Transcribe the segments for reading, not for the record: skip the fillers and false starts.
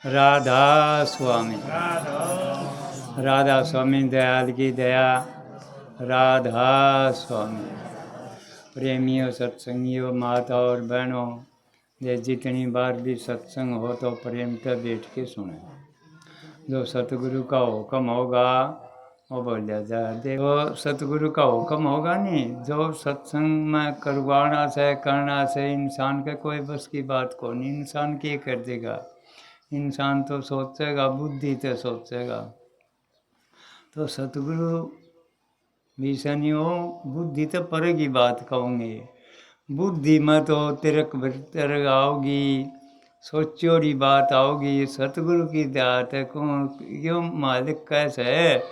राधा स्वामी, राधा स्वामी दयाल की दया। राधा स्वामी। प्रेमियों, सत्संगियों, माता और बहनों, ये जितनी बार भी सत्संग हो तो प्रेम से बैठ के सुने। जो सतगुरु का हुक्म होगा वो बोलिया जाए। देखो सतगुरु का हुक्म होगा नहीं, जो सत्संग में करवाना से करना से इंसान के कोई बस की बात को नहीं। इंसान क्या कर देगा? इंसान तो सोचेगा, बुद्धि तो सोचेगा। तो सतगुरु विषय नहीं हो, बुद्धि तो परे की बात कहूँगे। बुद्धि में तो तिरक भीतर आओगी, सोचोड़ी बात आओगी। सतगुरु की दात है कौन यो मालिक कैसे है?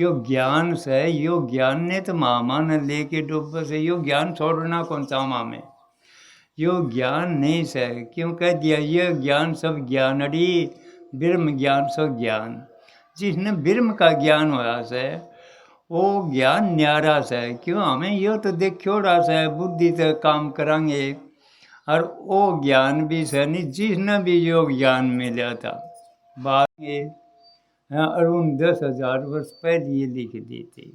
यो ज्ञान से, यो ज्ञान ने तो मामा ने लेके डूब से, यो ज्ञान छोड़ना कौन सा मामे? यो ज्ञान नहीं से क्यों कह दिया? ये ज्ञान सब ज्ञान अड़ी, ब्रह्म ज्ञान सब ज्ञान। जिसने ब्रह्म का ज्ञान होया से वो ज्ञान न्यारा से। क्यों हमें यो तो देखियोड़ा से बुद्धि से काम करांगे, और वो ज्ञान भी से नहीं। जिसने भी यो ज्ञान मिला था बात ये अरुण 10,000 वर्ष पहले ये लिख दी थी।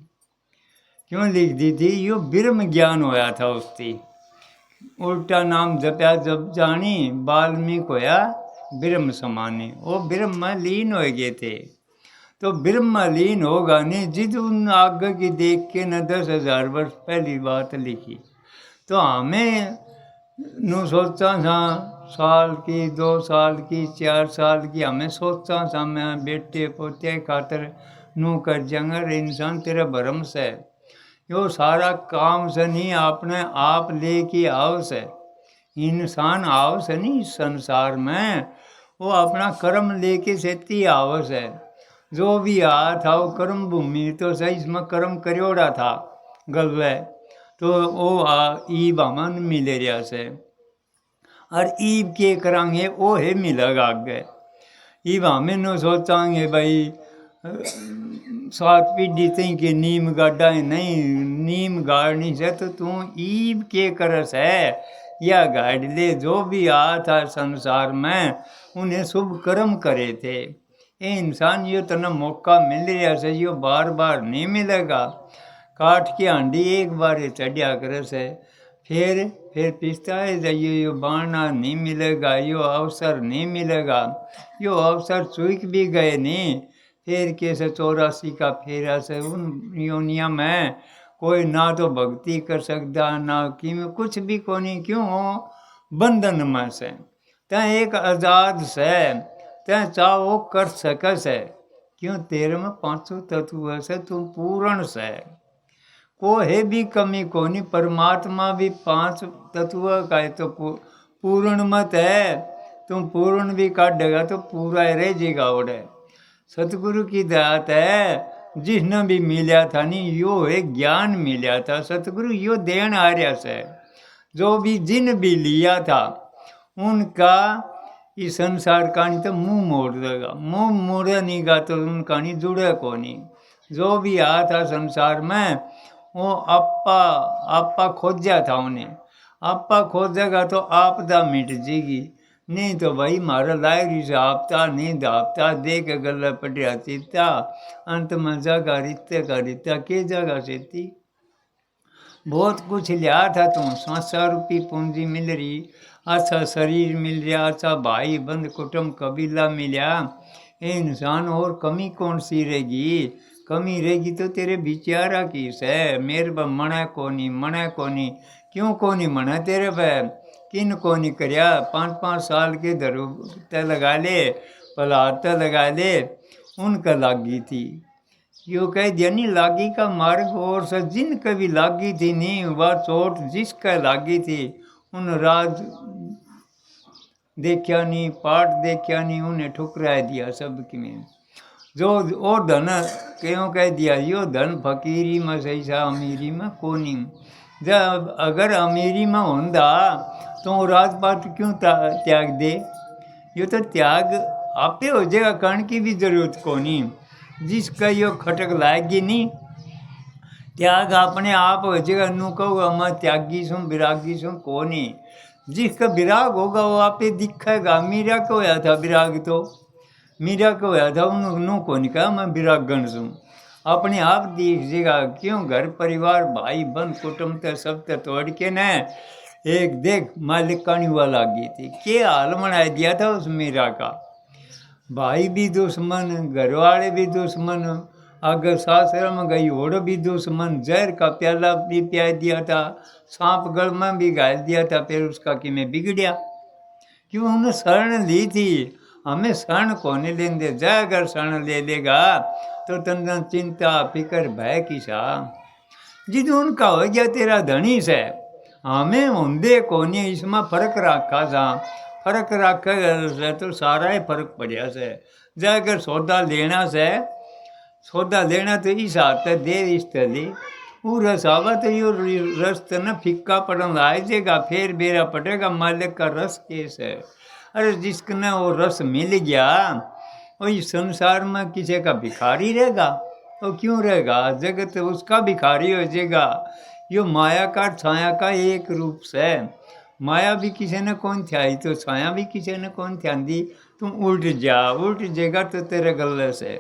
क्यों लिख दी थी? यो ब्रह्म ज्ञान होया था उसकी। उल्टा नाम जपया जब जानी, वाल्मीकि होया ब्रह्म समानी। वो ब्रह्म में लीन हो गए थे। तो ब्रह्म लीन होगा नहीं जिद उन आगे की देख के न 10,000 वर्ष पहली बात लिखी। तो हमें नु सोचा था साल की, 2 साल की, 4 साल की, हमें सोचा था मैं बेटे पोते खातर नू कर जाऊंगा। इंसान तेरा भरम से यो सारा काम से नहीं, आपने आप लेके आओ से। इंसान आओ से नहीं संसार में, वो अपना कर्म लेके सेती आओ से। जो भी आया था वो कर्म भूमि तो सही, इसमें कर्म करियोड़ा था गलवे, तो वो ईब हमन मिले रहा से। और ईब के करांगे वो है मिलेगा आगे। ईब हमें न सोचांगे भाई 7 पीढ़ी तई के नीम गाड़ा है, नहीं नीम गाड़नी से तो तू ईब के करस है या गाड़ ले। जो भी आया था संसार में उन्हें शुभ कर्म करे थे। ये इंसान यो तना मौका मिल रहा से, यो बार बार नहीं मिलेगा। काठ की हांडी एक बार चढ़िया करे से, फिर पिसता है जाइए। यो बाणा नहीं मिलेगा, यो अवसर नहीं मिलेगा। यो अवसर चूक भी गए नहीं, फिर कैसे 84 का फेरा से उन योनिया में कोई ना तो भक्ति कर सकता ना कि कुछ भी को नहीं। क्यों बंधन में से तय एक आजाद से तय चाहो कर सके से। क्यों तेरे में 5 तत्व से तुम पूर्ण से, को है भी कमी को नहीं। परमात्मा भी 5 तत्व का है तो पूर्ण मत है। तुम पूर्ण भी काटेगा तो पूरा रह जाएगा। ओढ़े सतगुरु की दात है, जिसने भी मिला था नहीं यो है ज्ञान मिला था। सतगुरु यो देन आ रहा से, जो भी जिन भी लिया था उनका इस संसार कहानी तो मुंह मोड़ देगा। मुंह मोड़े नहीं गा तो उन कहानी जुड़े को नहीं। जो भी आया था संसार में वो आपा खोजा था उन्हें। आपा खोजेगा तो आपदा मिट जाएगी, नहीं तो भाई मारा लायरी से आपता नहीं दापता दे के गला पटिया चीता। अंत में जगा रित्ते का रित्ता के जगह से थी। बहुत कुछ लिया था तुम, 500 रुपये पूंजी मिल रही, अच्छा शरीर मिल रहा, अच्छा भाई बंद कुटुंब कबीला मिला। ये इंसान और कमी कौन सी रहेगी? कमी रहेगी तो तेरे विचारा की से। मेरे पर मना कोनी क्यों कोनी मना तेरे पे? किन कोनी करया? 5-5 साल के धरू ते लगा ले, पलाट लगा ले, उनका लागी थी। यो कह दिया नहीं लागी का मार्ग और से जिन कभी लागी थी नहीं, वह चोट जिसका लागी थी उन राज देखा नहीं, पाठ देखा नहीं, उन्हें ठुकरा दिया सबकी में। जो वो धन क्यों कह दिया? यो धन फकीरी में सही सा, अमीरी में कोनी। जब अगर अमीरी में होंदा तो राजपाट क्यों त्याग दे? यो तो त्याग आपे हो जाएगा, कर्ण की भी जरूरत को नहीं। जिसका यो खटक लाएगी नहीं, त्याग अपने आप हो जाएगा। नू कहूँगा मैं त्यागी सूँ विरागी सूँ को नहीं। जिसका विराग होगा वो आपे दिखेगा। मीरा को होया था विराग तो मीरा को होया था उन्होंने को नहीं कहा मैं विरागन हूँ अपने आप दीजिएगा क्यों घर परिवार भाई बंद कुटुंब ते सब ते तोड़ के न एक देख मालिक कानी वाला गई थी क्या हाल बना दिया था उस मीरा का भाई भी दुश्मन घर वाले भी दुश्मन अगर सासरा में गई और भी दुश्मन जहर का प्याला भी पिया दिया था सांप गल में भी घाल दिया था फिर उसका कि मैं बिगड़िया क्यों उन्हें शरण ली थी हमें शरण कोने लेंगे जय अगर शरण ले लेगा तो तंदन चिंता फिकर भय किसा जिद उनका हो गया तेरा धनी से हमें होंदे कोने इसमें फर्क रखा था फर्क रख से तो सारा ही फर्क पड़ा से जय अगर सौदा लेना तो इस हाथ दे इस तली वो रस आवा तो यो रस तो न फिक्का पड़न आ जाएगा फिर बेरा पटेगा मालिक का रस केस है अरे जिसको न वो रस मिल गया वो इस संसार में किसी का भिखारी रहेगा तो क्यों रहेगा जगत उसका भिखारी हो जाएगा यो माया का छाया का एक रूप से माया भी किसी ने कौन थी तो छाया भी किसी ने कौन दी तुम उल्ट जाएगा तो तेरे गले से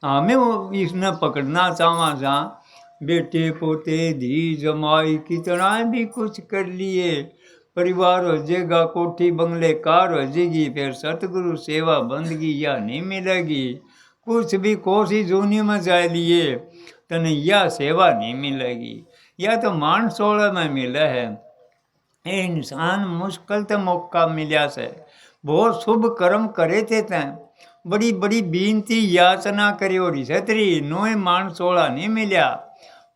हमें वो इसने पकड़ना चाहवा जा बेटे पोते धी जमाई कितना भी कुछ कर लिए परिवार हो जाएगा कोठी बंगले कार हो जाएगी फिर सतगुरु सेवा बंदगी या नहीं मिलेगी कुछ भी कोसी जूनी में जाए लिए तने यह सेवा नहीं मिलेगी या तो मान सोलह में मिला है ये इंसान मुश्किल तो मौका मिला से बहुत शुभ कर्म करे थे तैं बड़ी बड़ी बीनती याचना करी और छतरी नोए मान सोला नहीं मिला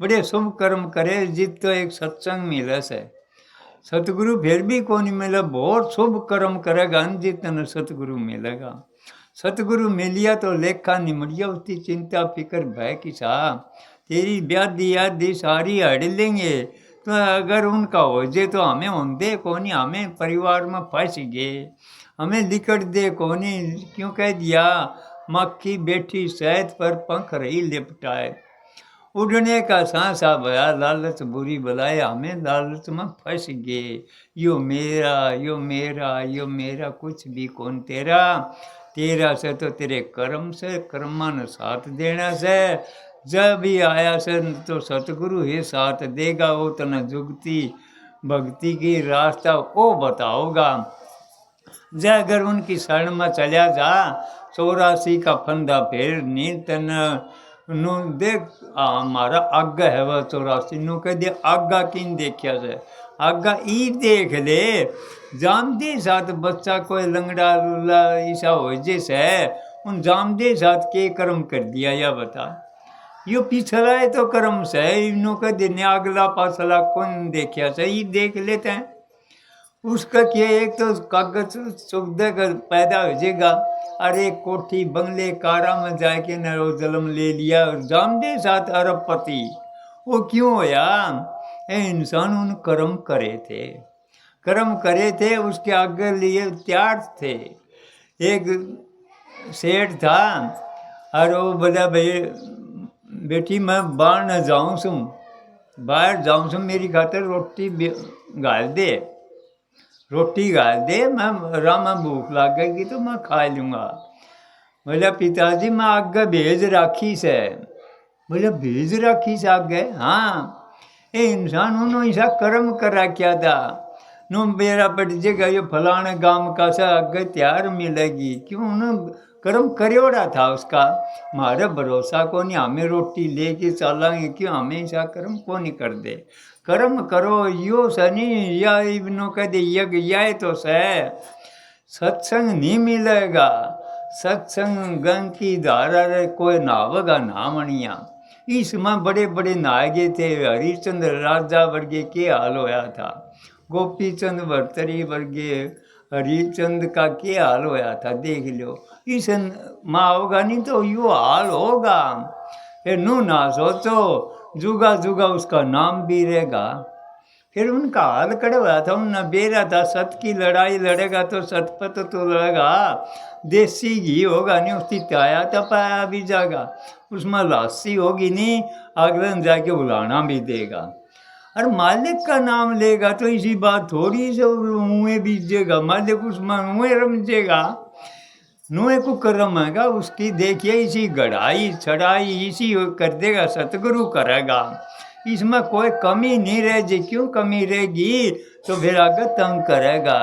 बड़े शुभ कर्म करे जित तो एक सत्संग मिले से सतगुरु फिर भी कौन मिले बहुत शुभ कर्म करेगा जितने सतगुरु मिलेगा सतगुरु मिलिया तो लेखा निमड़िया उसकी चिंता फिक्र भय की सा तेरी व्याधि यादी सारी हड़ लेंगे तो अगर उनका हो जाए तो हमें होंदे कौन हमें परिवार में फंस गए हमें लिकट दे कोनी क्यों कह दिया मक्खी बैठी शहद पर पंख रही लिपटाए उड़ने का सांसा भया लालच बुरी बलाए हमें लालच में फंस गए यो मेरा यो मेरा यो मेरा कुछ भी कौन तेरा तेरा से तो तेरे कर्म से कर्मान साथ देना से जब भी आया से तो सतगुरु ही साथ देगा वो तना जुगती भक्ति की रास्ता वो बताओगा जय अगर उनकी शरण में चलिया जा 84 का फंदा फिर नींद तन नु देख हमारा आगा है वह 84 नु कह दे आगा किन देखिया से आगा ई देख ले जामदे साथ बच्चा कोई लंगड़ा लूला ऐसा हो जैसे उन जामदे साथ के कर्म कर दिया या बता यो पिछला है तो कर्म से इन्हों का दिन अगला पासला कौन देखिया से ये देख लेते हैं उसका क्या एक तो कागज सुविधा का पैदा हो जाएगा अरे कोठी बंगले कारा में जाके नरो जन्म ले लिया और जामदे साथ अरबपति वो क्यों होया इंसान उन कर्म करे थे उसके आगे लिए तैयार थे एक सेठ था और वो बोला भाई बेटी मैं बाहर न जाऊँ सू बाहर जाऊँ सू मेरी खातर रोटी गाल दे मैं रामा भूख लग गई तो मैं खा लूँगा बोला पिताजी मैं आगे भेज राखी से बोला भेज राखी से आगे हाँ ये इंसान उन्होंने ऐसा कर्म कर रखा था नो मेरा पट जगह ये फलाने गांव का सा आगे तैयार मिलेगी क्यों उन्होंने कर्म करियोड़ा था उसका मारे भरोसा को नहीं हमें रोटी लेके चलेंगे क्यों हमें ऐसा कर्म को नहीं कर दे कर्म करो यो सनी या इब्नो कह दे यज्ञ या तो सत्संग नहीं मिलेगा सत्संग गंग की धारा रे कोई नावेगा ना मणिया इसमें बड़े बड़े नायगे थे हरिश्चंद्र राजा वर्गे के हाल होया था गोपीचंद भर्तरी वर्गे हरिचंद का क्या हाल होया था देख लो इस माँ होगा नहीं तो यो हाल होगा फिर नू ना सोचो जुगा जुगा उसका नाम भी रहेगा फिर उनका हाल कड़े हुआ था उन बेरा था सत की लड़ाई लड़ेगा तो सत पर तो लड़ेगा देसी घी होगा नहीं उसकी ताया तपाया भी जाएगा उसमें लासी होगी नहीं अगले जाके बुलाना भी देगा और मालिक का नाम लेगा तो इसी बात थोड़ी से मुँह बीजेगा मालिक उसमें मुँह रमजेगा नुए को कर्म हैगा उसकी देखिए इसी गढ़ाई चढ़ाई इसी कर देगा, सतगुरु करेगा। इसमें कोई कमी नहीं रहेगी। क्यों कमी रहेगी? तो फिर आगे तंग करेगा।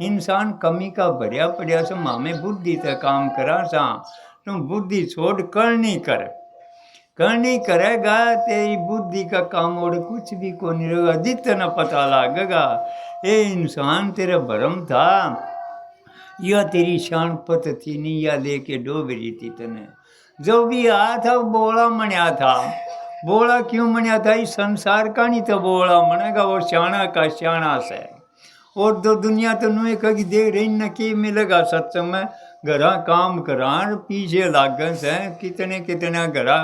इंसान कमी का भरिया पड़िया से मामे बुद्धि से काम करा सा। तुम बुद्धि छोड़ करनी करेगा तेरी बुद्धि का काम और कुछ भी को नहीं रहेगा। जितना पता लगेगा ये इंसान तेरा भरम था, यह तेरी शान पत थी नहीं, या लेके डोबरी थी तने। जो भी आया था वो बोला मनिया था। बोला क्यों मनिया था? इस संसार का नहीं तो बोला मनेगा, वो श्याणा का श्याणा से। और दो दुनिया तो नुए कभी देख रही न कि मिलेगा सत्संग में। घरा काम करा पीछे लागन से कितने घरा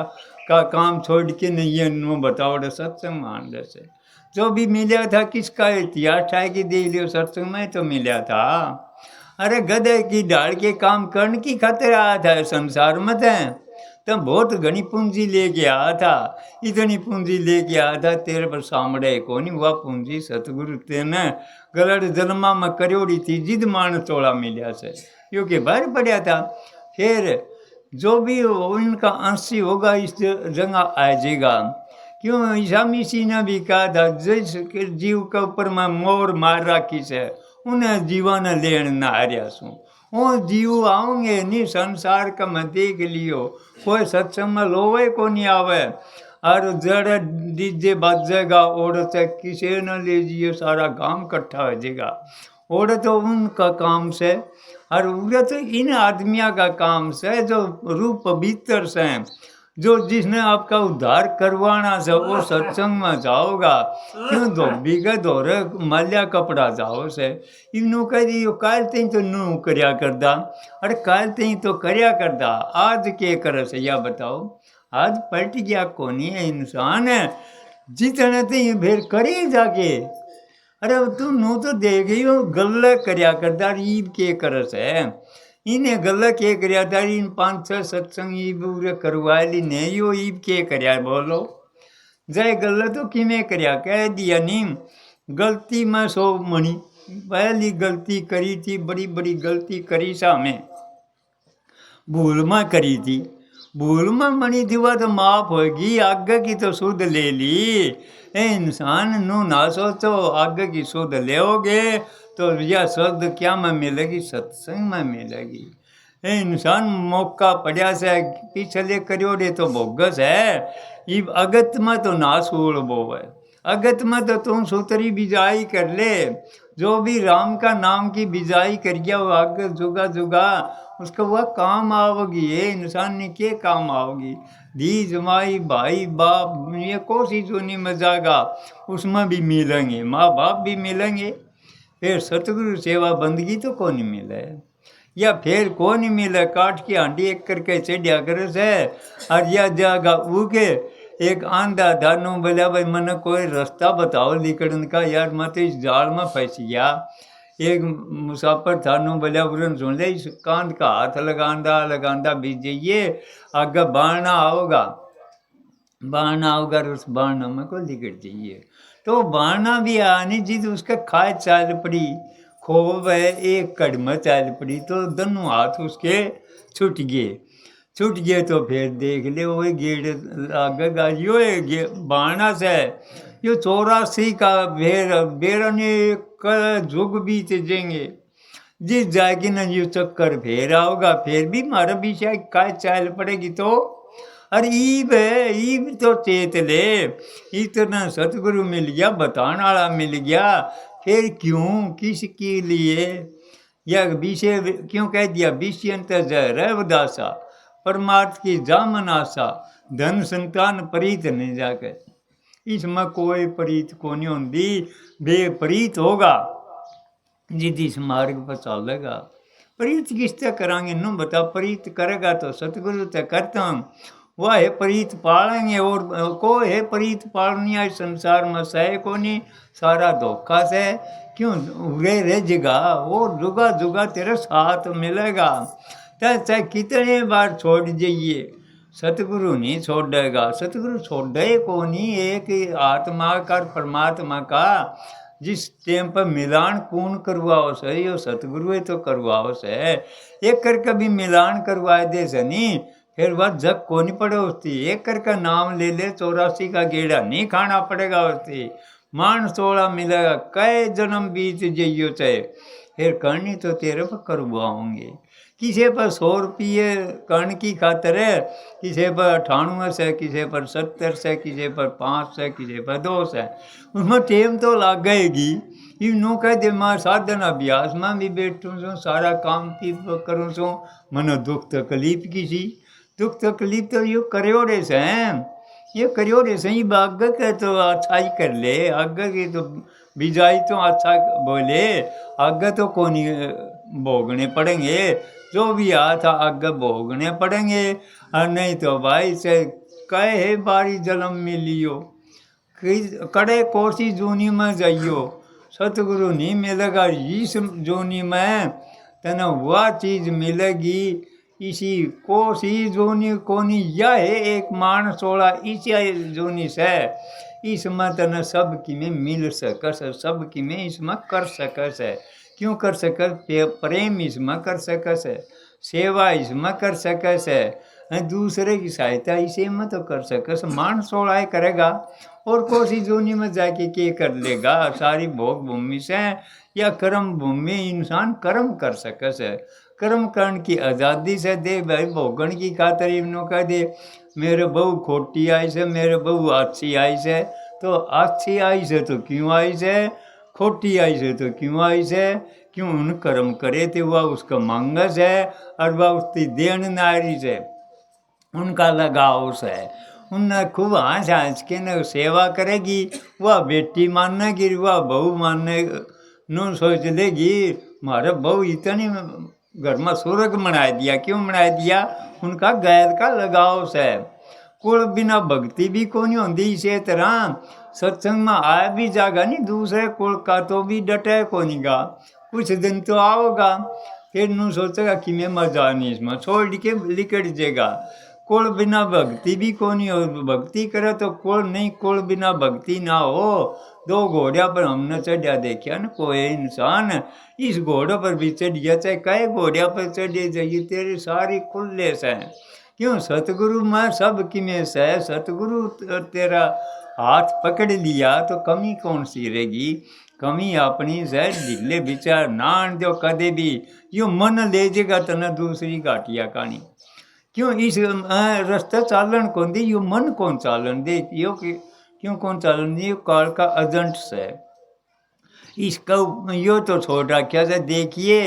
का काम छोड़ के नहीं है नु बताओ सत्संग मान से। जो भी मिला था किसका इतिहास था कि दे लियो सत्संग में तो मिला था। अरे गधे की डाल के काम करने की खातिर आया था संसार में तो बहुत घनी पूंजी लेके आया था। इतनी पूंजी लेके आया था तेरे पर सामने को नहीं हुआ पूंजी सतगुरु तेने गलत जन्मा में करोड़ी थी जिद मान तोड़ा मिलिया से क्योंकि बाहर पड़ा था। फिर जो भी इनका अंशी होगा इस जगह आ जाएगा। क्यों ईसा मसीह ने भी कहा था जिस जीव के ऊपर मैं मोर मार रखी से उन्हें जीवन लेन ना हारिया सू। वो जीव आओगे नहीं संसार का मैं देख लियो कोई सत्संग में लोवे को नहीं आवे। और जड़ डीजे बजेगा और से किसी न ले जिए सारा गांव इकट्ठा हो जाएगा। और तो उनका काम से और उड़े तो इन आदमियों का काम से जो रूप पवित्र से जो जिसने आपका उद्धार करवाना से वो सत्संग में जाओगा। क्यों धोबी का धोरे माल्या कपड़ा जाओ से इनू कह दी काल तीन तो नू करया करदा। अरे काल तीन तो करया करदा आज के कर से या बताओ। आज पलट गया कोनी है इंसान है जितने तीन फिर करे जाके। अरे तू नू तो देख ही गल करया करदा ईब के कर से इन्हें गल के करया था इन 5-6 सत्संग ईब करवा ली ने यो ईब के करया बोलो जय गल तो किमें करया कह दिया नीम गलती में सो मणि पहली गलती करी थी बड़ी बड़ी गलती करी सा में भूल में करी थी। भूल में मणि थी वह तो माफ होगी आगे की तो सुध ले ली। ए इंसान नू ना सोचो आगे की सुध लेओगे तो यह शब्द क्या में मिलेगी सत्संग में मिलेगी। ए इंसान मौका पड़ा से पिछले करियोड़े तो बोगस है इब अगत में तो ना सूड़ बो है। अगत में तो तुम सूतरी बिजाई कर ले जो भी राम का नाम की बिजाई कर गया वो आगे जुगा जुगा उसका वह काम आओगी। ये इंसान ने के काम आओगी दी जमाई भाई बाप ये कोसी जोनी में जाएगा उसमें भी मिलेंगे माँ बाप भी मिलेंगे। फिर सतगुरु सेवा बंदगी तो कौन नहीं मिले या फिर कौन नहीं मिले काट की हांडी एक करके चढ़िया कर से और यह जागा उगे एक आंधा धानू बोलिया भाई मैंने कोई रास्ता बताओ निकलने का यार मैं तो इस जाल में फंस गया। एक मुसाफिर थानू बोलिया बुरन सुन ले इस कांध का हाथ लगांदा बीत जाइए आगे बाणा आओगा उस बाणा में को लिकट जाइए। तो बाणा भी आनी जिद उसका खाए चाल पड़ी खूब है एक कड़म चाल पड़ी तो दोनों हाथ उसके छूट गए तो फिर देख ले वो गेड़ लगेगा यो बाणा से यो 84 का बेरने जुग बीत जाएंगे जिस जाएगी ना ये चक्कर फिर आओगा फिर भी मारा पीछे काय चाल पड़ेगी तो अरे ईब तो चेत ले इतना सतगुरु मिल गया बताने वाला मिल गया फिर क्यों किसके लिए या विषय क्यों कह दिया विषयंत जहर है उदासा परमार्थ की जामन आशा धन संतान परीत नहीं जाकर इसमें कोई परीत को नहीं होती बेपरीत होगा जिद इस मार्ग पर चलेगा। परीत किससे करांगे नु बता परीत करेगा तो सतगुरु से करता हूँ वह है परीत पालेंगे और को है परीत पालनी है संसार में सह को नहीं सारा धोखा से क्यों उड़े रहेगा वो जुगा जुगा तेरे साथ मिलेगा। चाहे कितने बार छोड़ जाइए सतगुरु नहीं छोड़ेगा। सतगुरु छोड़े को नहीं एक आत्मा का परमात्मा का जिस टाइम पर मिलान कौन करवाओ से, यो सतगुरु तो करवाओ से। एक कर कभी मिलान करवाए दे से नहीं, फिर वह जग को नहीं पड़े होती। एक कर का नाम ले ले 84 का गेड़ा नहीं खाना पड़ेगा होती। मान 16 मिलेगा, कई जन्म बीत जाइयो चाहे, फिर करनी तो तेरे पर करवाओगे। किसी पर 100 रुपये कर्ण की खातर है, किसी पर 98 से, किसी पर 70 से, किसी पर 5 से, किसी पर 2 से, उसमें टेम तो लग गएगी। यूँ कह दे मैं साधन अभ्यास में भी बैठूँ छूँ, सारा काम भी करूँ छूँ, मनो दुख तकलीफ की सी, दुख तकलीफ तो ये करो रे से, ये करो रे से, आगे के तो अच्छा ही कर ले, आगे की तो बिजाई तो अच्छा बोले, आगे तो कौन भोगने पड़ेंगे, जो भी आता आगे भोगने पड़ेंगे। और नहीं तो भाई से कहे बारी जन्म मिलियो, कड़े कोसी जूनी में जाइयो, सतगुरु नहीं मिलेगा इस जोनी में, तना वह चीज़ मिलेगी इसी कोसी जोनी कोनी। यह है एक मान 16 इसी जोनी से, इसमें तना सब की में मिल सकस, सब की में इसमें कर सकस है। क्यों कर सकस? प्रेम इसमें कर सकस है, सेवा इसमें कर सकस है, दूसरे की सहायता इसे में तो कर सकस। मान 16 करेगा और कोसी जोनी में जाके के कर लेगा। सारी भोग भूमि से या कर्म भूमि इंसान कर्म कर सकस है, कर्म करने की आज़ादी से दे। भाई भोगन की खातर इन्हों कह दे मेरे बहू खोटी आई से, मेरे बहू अच्छी आई से, तो अच्छी आई से तो क्यों आई से, खोटी आई से तो क्यों आई से, क्यों उन कर्म करे थे वह उसका मंगस है, और वह उसकी देन नारी से उनका लगाव से, उनने खूब हंस हंस के न सेवा करेगी। वह बेटी मानेगी, वह बहू मानने न सोच लेगी मारा बहू इतनी घर में स्वर्ग बना दिया। क्यों बना दिया? उनका गैर का लगाव से। कुल बिना भक्ति भी को नहीं होती। इसी तरह सत्संग में आया भी जागा नहीं, दूसरे कुल का तो भी डटे को नहीं गा। कुछ दिन तो आओगा, फिर नू सोचेगा कि मैं मजा नहीं, इसमें छोड़ के लिकट जाएगा। कुल बिना भक्ति भी को नहीं हो, भक्ति करे तो कुल नहीं, कुल बिना भक्ति ना हो। 2 घोड़िया पर हमने चढ़िया देखा ना, कोई इंसान इस घोड़े पर भी चढ़िया, चाहे कई घोड़िया पर चढ़े जाइए, तेरी सारी खुले से। क्यों? सतगुरु में सब की में से, सतगुरु तेरा हाथ पकड़ लिया तो कमी कौन सी रहेगी? कमी अपनी से ढीले विचार नान दो कदे भी, यो मन ले जाएगा तना दूसरी घाटिया कहानी। क्यों? इस रास्ता चालन कौन दे, यो मन कौन चालन दे, यो क्यों कौन चालन दे? यो काल का एजेंट से इसका यो तो छोड़ रखा से। देखिए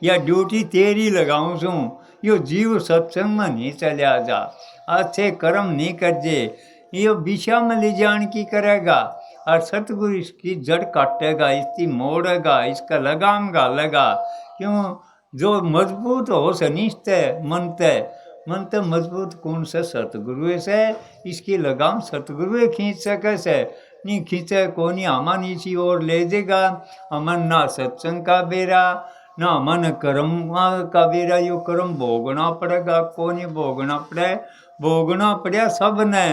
या ड्यूटी तेरी लगाऊँ छूँ, यो जीव सत्संग में नहीं चलिया जा, अच्छे कर्म नहीं कर जे, यो दिशा में ले जान की करेगा, और सतगुरु इसकी जड़ काटेगा, इसकी मोड़ेगा, इसका लगाम गालेगा। क्यों? जो मजबूत हो सनिष्ठ मन ते मजबूत कौन से? सतगुरु से। इसकी लगाम सतगुरु खींच सके से, नहीं खींचे को नहीं। अमन इसी ओर ले जाएगा। अमन ना सत्संग का बेरा, ना अमन कर्म का बेरा। यो कर्म भोगना पड़ेगा, को नहीं भोगना पड़े, भोगना पड़ा सब ने।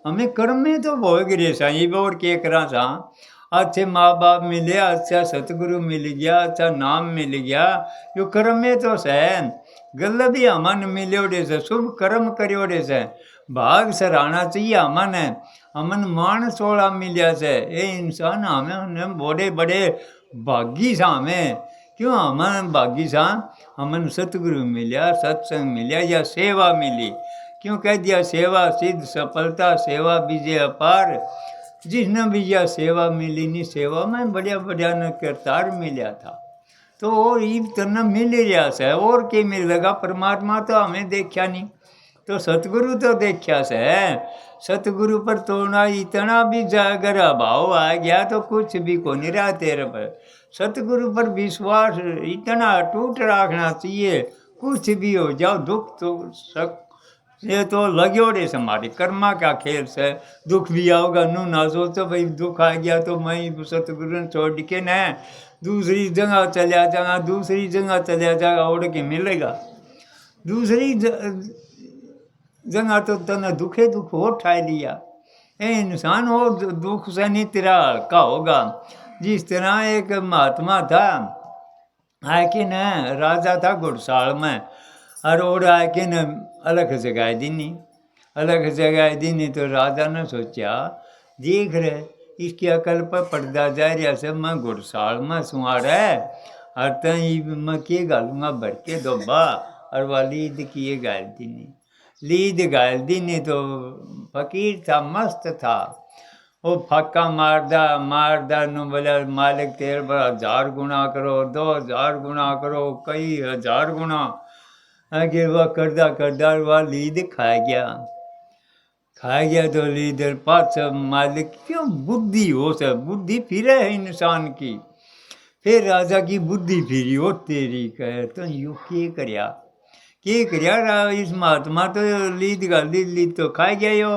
हमें कर्म में तो भोग रहे सा, ये और के करा सा। अच्छे माँ बाप मिले, अच्छा सतगुरु मिल गया, अच्छा नाम मिल गया, यो कर्म में तो सैन गल भी अमन मिलोड़े से, शुभ कर्म करोड़े से, भाग सराहना चाहिए अमन है। अमन मान 16 मिलिया से, ये इंसान हमें बड़े बड़े भागी सा हमें। क्यों अमन भागी सा? अमन सतगुरु मिलिया, सत्संग मिलिया या सेवा मिली। क्यों कह दिया? सेवा सिद्ध सफलता, सेवा विजय अपार। जिसने भी यह सेवा मिली नहीं, सेवा में बढ़िया बढ़िया न करतार मिला था, तो और ईब तरना मिल रहा से। और के मिलेगा? परमात्मा तो हमें देखा नहीं, तो सतगुरु तो देखा से। सतगुरु पर तोड़ना इतना भी अगर अभाव आ गया तो कुछ भी को नहीं रहा तेरे पर। सतगुरु पर विश्वास इतना अटूट रखना चाहिए, कुछ भी हो जाओ, दुख तो ये तो लगे रे हमारे कर्मा का खेल से। दुख भी आओगा, नू ना सोचो भाई दुख आ गया तो मैं सतगुरु छोड़ के न दूसरी जगह चलिया जागा, दूसरी जगह चलिया जागा, उड़ के मिलेगा दूसरी जगह। तो तने दुखे दुख हो ठाई लिया, ए इंसान हो दुख से नहीं तेरा हल्का होगा। जिस तरह एक महात्मा था, आके न राजा था घुड़साल में, और आके न अलग जगाए दीनी, अलग जगाए दीनी। तो राजा ने सोचा, देख रहे इसकी अकल पर पड़दा जा रहा से, मैं घुड़साल में सुहार है और तई मैं के गालूंगा भर के दोबा, और वह लीद किए गाल दीनी, लीद गाल दीनी। तो फकीर था, मस्त था, वो फाका मारदा नु बोला, मालिक तेरे पर 1000 गुना करो, 2000 गुना करो, कई 1000 गुना। आगे वह करदा वह लीद खा गया। तो लीडर पास मालिक क्यों बुद्धि हो सब, बुद्धि फिर है इंसान की। फिर राजा की बुद्धि फिरी, हो तेरी कह तो यू के करया इस महात्मा तो लीद गाली, लीद तो खा गया यो।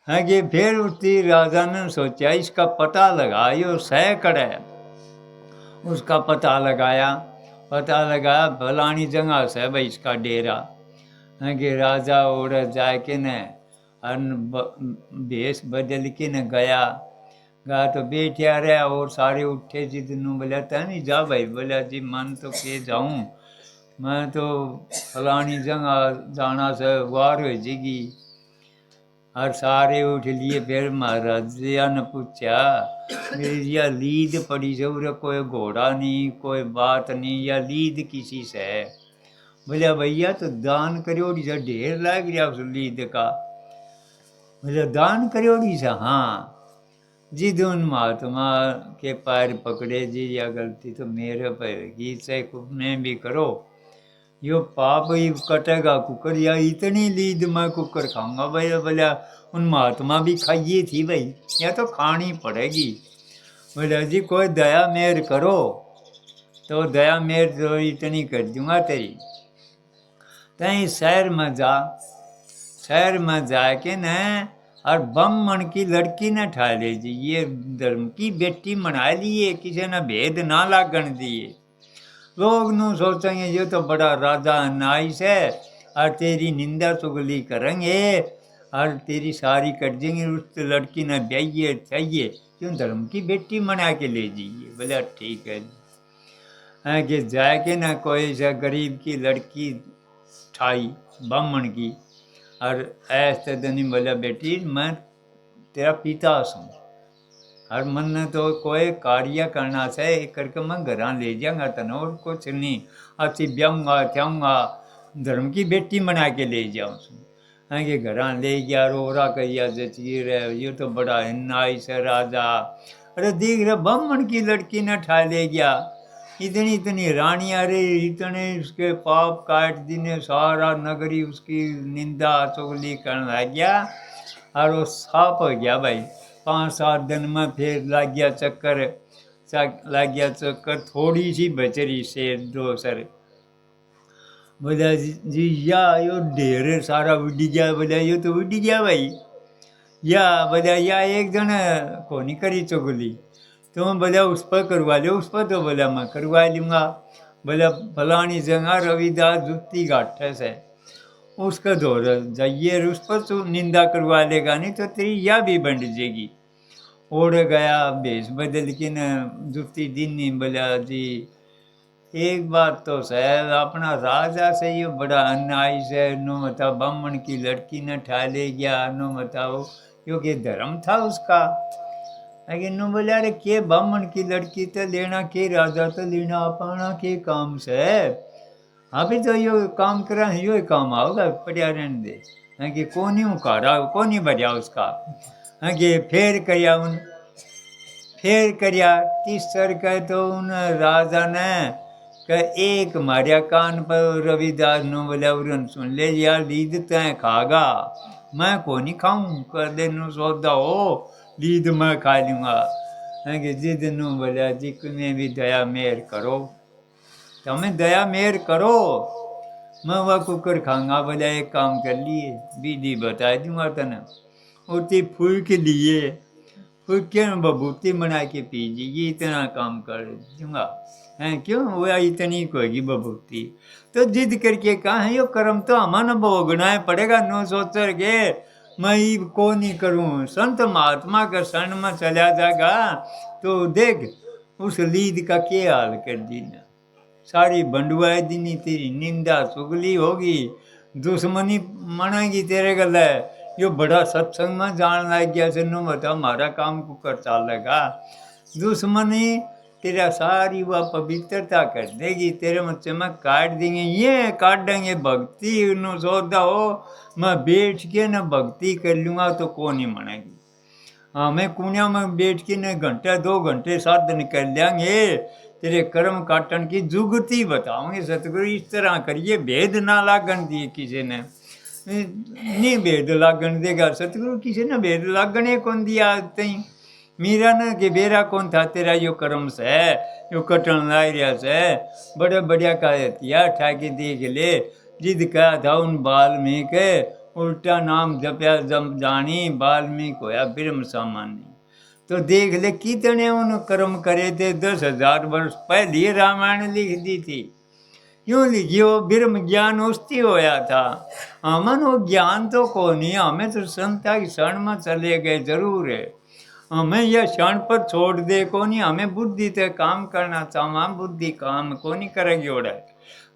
आगे फिर उसकी राजा ने सोचा, इसका पता लगायो सैकड़ है। उसका पता लगाया, फलानी जगह से भाई इसका डेरा। आगे राजा और जाके न भेष बदल के न गया तो बैठा रहा, और सारे उठे जिदनू बोला तनी जा भाई, बोला जी मन तो के जाऊँ, मैं तो फलानी जगह जाना से वार हो जाएगी। और सारे उठ लिए। फिर महाराज ने पूछा, या लीद पड़ी से उरे कोई घोड़ा नहीं, कोई बात नहीं, या लीद किसी से है? बोले भैया तो दान करियोड़ी से ढेर लाग गया उस लीद का। बोले दान करियोड़ी से? हाँ। जिद उन महात्मा के पैर पकड़े, जी या गलती तो मेरे पर होगी, से मैं भी करो, यो पाप ही कटेगा कुकर, या इतनी लीद मैं कुकर खाऊंगा भाई? बोला उन महात्मा भी खाइए थी भाई, या तो खानी पड़ेगी। बोला जी कोई दया मेहर करो, तो दया मेहर तो इतनी कर दूंगा तेरी। तई शहर में जाके न और ब्राह्मण की लड़की न ठा ले जी, ये धर्म की बेटी मना लिए, किसी ने भेद ना लागण दिए। लोग नू सोचेंगे ये तो बड़ा राजा नाइस है, और तेरी निंदा चुगली करेंगे और तेरी सारी कर देंगे, उस लड़की ने ब्याइए चाहिए, क्यों धर्म की बेटी मना के ले जाइए। बोला ठीक है जी। कि जाके ना कोई सा गरीब की लड़की ठाई ब्राह्मण की, और ऐसे दनी बोला बेटी मैं तेरा पिता हूँ, और मन तो कोई कार्य करना से करके मैं घर ले जाऊंगा तन, और कुछ नहीं, अच्छी ब्याऊंगा त्याऊंगा, धर्म की बेटी बना के ले जाऊँ। कि घर ले गया, रोरा कहिया जचीर है, ये तो बड़ा नाइस है राजा। अरे देख रहे ब्राह्मण की लड़की ने ठा ले गया, इतनी इतनी रानियाँ रे, इतने उसके पाप काट दीने, सारा नगरी उसकी निंदा चुगली करने लग गया, और वो साफ हो गया भाई। 5-7 दिन में फिर लग गया चक्कर, थोड़ी सी बचरी शेर दो सर। बोला जी या यो ढेर सारा उड़ गया। बोला यो तो उड़ गया भाई, या बोला या एक जन को नहीं करी चुगली, तो बोला उस पर करवा लो, उस पर तो बोला मैं करवा लूँगा। बोला फलानी जगह रविदास जुत्ती घाट से, उसका दौर जाइए, उस पर तो निंदा करवा लेगा, नहीं तो तेरी या भी बंट जाएगी। ओढ़ गया, भेष बदल के न जुत्ती दीनी। बोला जी एक बात तो शायद अपना राजा से ये बड़ा अन्याय से, नो बताओ ब्राह्मण की लड़की ने ठा ले गया, नो बताओ क्योंकि धर्म था उसका। लेकिन नो बोला अरे के ब्राह्मण की लड़की तो लेना, के राजा तो लेना, अपना के काम से अभी तो यो काम करा, यो काम आओगा पड़िया रहने दे। कि कौन उकारा, कौन बढ़िया उसका। कि फेर करिया तीसर का तो उन राजा ने एक मारिया कान पर रविदास नो बोला, उरन सुन ले यार लीद तय खागा, मैं को नहीं खाऊं, कर दे नो सौदा हो, लीद मैं खा लूँगा। कि जिद नो बोला जी तुम्हें भी दया मेहर करो, तुम्हें दया मेहर करो, मैं वह कुकर खाऊंगा। बोला एक काम कर लिए, विधि बता दूंगा तने, उती फूक लिए, फूक के बबूती बना के पीजिए, इतना काम कर दूंगा। हैं क्यों वह इतनी कोई बबूती? तो जिद करके कहा है यो कर्म तो हमारा भोगना है पड़ेगा, नो सोचर के मैं को नहीं करूँ। संत महात्मा के शरण में चला जाएगा तो देख उस लीद का क्या हाल कर दी ना, सारी बंडुआई दीनी, तेरी निंदा चुगली होगी, दुश्मनी मनेगी तेरे गले। यो बड़ा सत्संग में जान लग गया से नो बता हमारा काम को कर चालेगा, दुश्मनी तेरा सारी वह पवित्रता कर देगी, तेरे मुझसे में काट देंगे, ये काट देंगे भक्ति नो सौदा हो, मैं बैठ के न भक्ति कर लूँगा तो कौन नहीं मानेगी। हाँ मैं कुनिया में बैठ के न घंटा 2 घंटे साधन कर लेंगे, तेरे कर्म काटन की जुगती बताओगे सतगुरु, इस तरह करिए भेद ना लागन दिए किसी ने, नहीं भेद लागन देगा सतगुरु, किसी ने भेद लागने कौन दिया तई, मीरा ने के बेरा कौन था तेरा यो कर्म से यो कटन लाई रहा से, बड़े बढ़िया का हथियार ठाके देख ले, जिद कहा था उन वाल्मीकि उल्टा नाम जपया जम जानी, वाल्मीकि होया ब्रह्म सामानी। तो देख ले कितने उन कर्म करे थे, 10,000 वर्ष पहले रामायण लिख दी थी, क्यों लिखी, वो ब्रह्म ज्ञान उसती होया था, हमें वो ज्ञान तो को नहीं, हमें तो संता की क्षण में चले गए जरूर है, हमें यह क्षण पर छोड़ दे को नहीं, हमें बुद्धि से काम करना चाहिए, बुद्धि काम को नहीं करेगी, ओढ़ा